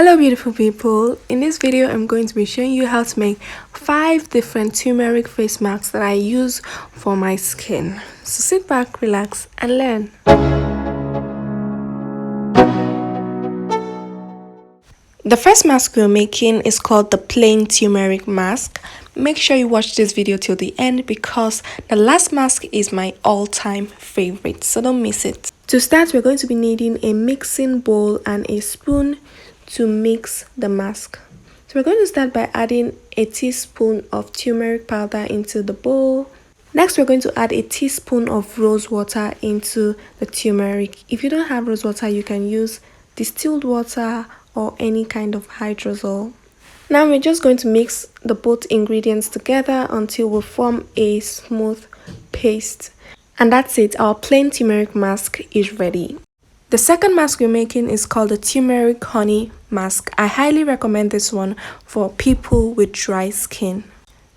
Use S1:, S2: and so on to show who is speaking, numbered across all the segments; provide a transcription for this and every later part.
S1: Hello beautiful people, in this video I'm going to be showing you how to make 5 different turmeric face masks that I use for my skin. So sit back, relax and learn. The first mask we're making is called the plain turmeric mask. Make sure you watch this video till the end because the last mask is my all-time favorite, so don't miss it. To start, we're going to be needing a mixing bowl and a spoon to mix the mask. So we're going to start by adding a teaspoon of turmeric powder into the bowl. Next, we're going to add a teaspoon of rose water into the turmeric. If you don't have rose water, you can use distilled water or any kind of hydrosol. Now we're just going to mix the both ingredients together until we form a smooth paste. And that's it, our plain turmeric mask is ready. The second mask we're making is called the turmeric honey mask. I highly recommend this one for people with dry skin.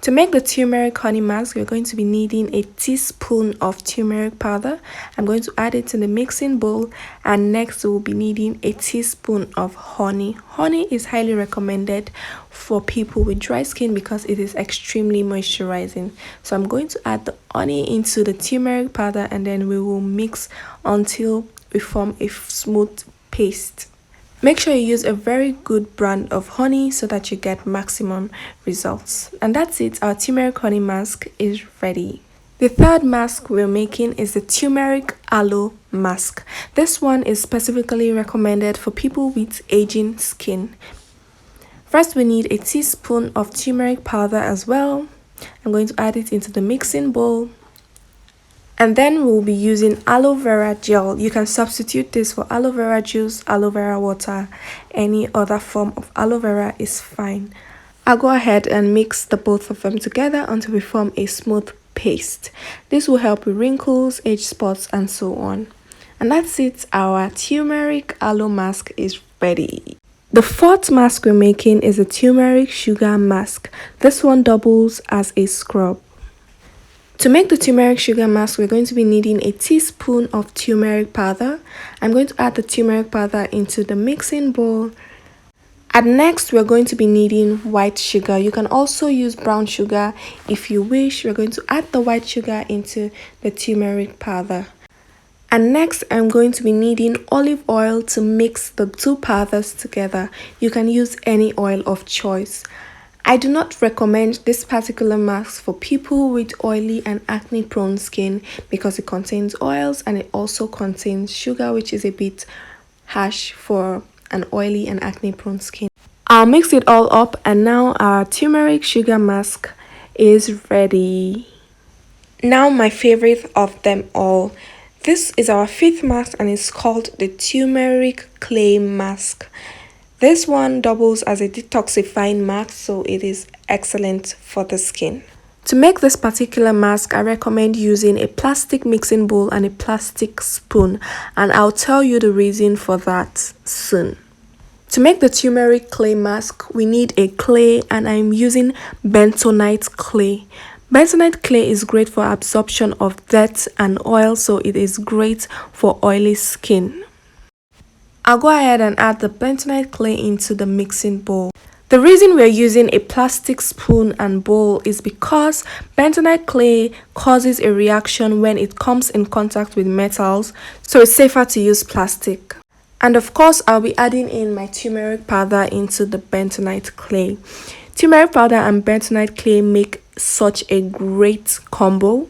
S1: To make the turmeric honey mask, we're going to be needing a teaspoon of turmeric powder. I'm going to add it in the mixing bowl, and next we'll be needing a teaspoon of honey. Honey is highly recommended for people with dry skin because it is extremely moisturizing. So I'm going to add the honey into the turmeric powder and then we will mix until we form a smooth paste. Make sure you use a very good brand of honey so that you get maximum results. And that's it, our turmeric honey mask is ready. The third mask we're making is the turmeric aloe mask. This one is specifically recommended for people with aging skin. First, we need a teaspoon of turmeric powder as well. I'm going to add it into the mixing bowl. And then we'll be using aloe vera gel. You can substitute this for aloe vera juice, aloe vera water, any other form of aloe vera is fine. I'll go ahead and mix the both of them together until we form a smooth paste. This will help with wrinkles, age spots and so on. And that's it, our turmeric aloe mask is ready. The fourth mask we're making is a turmeric sugar mask. This one doubles as a scrub. To make the turmeric sugar mask, we're going to be needing a teaspoon of turmeric powder. I'm going to add the turmeric powder into the mixing bowl. And next, we're going to be needing white sugar. You can also use brown sugar if you wish. We're going to add the white sugar into the turmeric powder. And next, I'm going to be needing olive oil to mix the two powders together. You can use any oil of choice. I do not recommend this particular mask for people with oily and acne prone skin because it contains oils and it also contains sugar, which is a bit harsh for an oily and acne prone skin. I'll mix it all up and now our turmeric sugar mask is ready. Now my favorite of them all. This is our fifth mask and it's called the turmeric clay mask. This one doubles as a detoxifying mask, so it is excellent for the skin. To make this particular mask, I recommend using a plastic mixing bowl and a plastic spoon, and I'll tell you the reason for that soon. To make the turmeric clay mask, we need a clay and I'm using bentonite clay. Bentonite clay is great for absorption of dirt and oil, so it is great for oily skin. I'll go ahead and add the bentonite clay into the mixing bowl. The reason we're using a plastic spoon and bowl is because bentonite clay causes a reaction when it comes in contact with metals, so it's safer to use plastic. And of course, I'll be adding in my turmeric powder into the bentonite clay. Turmeric powder and bentonite clay make such a great combo.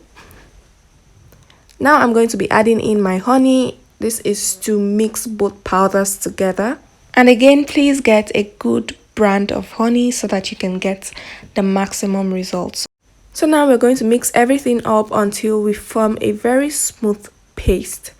S1: Now I'm going to be adding in my honey. This is to mix both powders together. And again, please get a good brand of honey so that you can get the maximum results. So now we're going to mix everything up until we form a very smooth paste.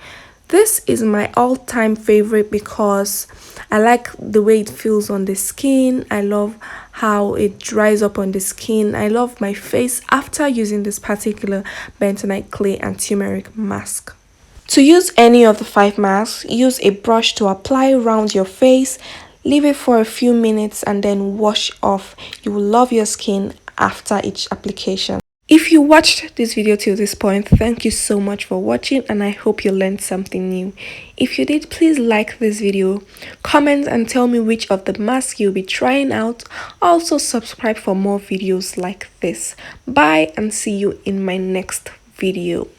S1: This is my all-time favorite because I like the way it feels on the skin. I love how it dries up on the skin. I love my face after using this particular bentonite clay and turmeric mask. To use any of the 5 masks, use a brush to apply around your face, leave it for a few minutes and then wash off. You will love your skin after each application. If you watched this video till this point, thank you so much for watching, and I hope you learned something new. If you did, please like this video, comment and tell me which of the masks you'll be trying out. Also subscribe for more videos like this. Bye and see you in my next video.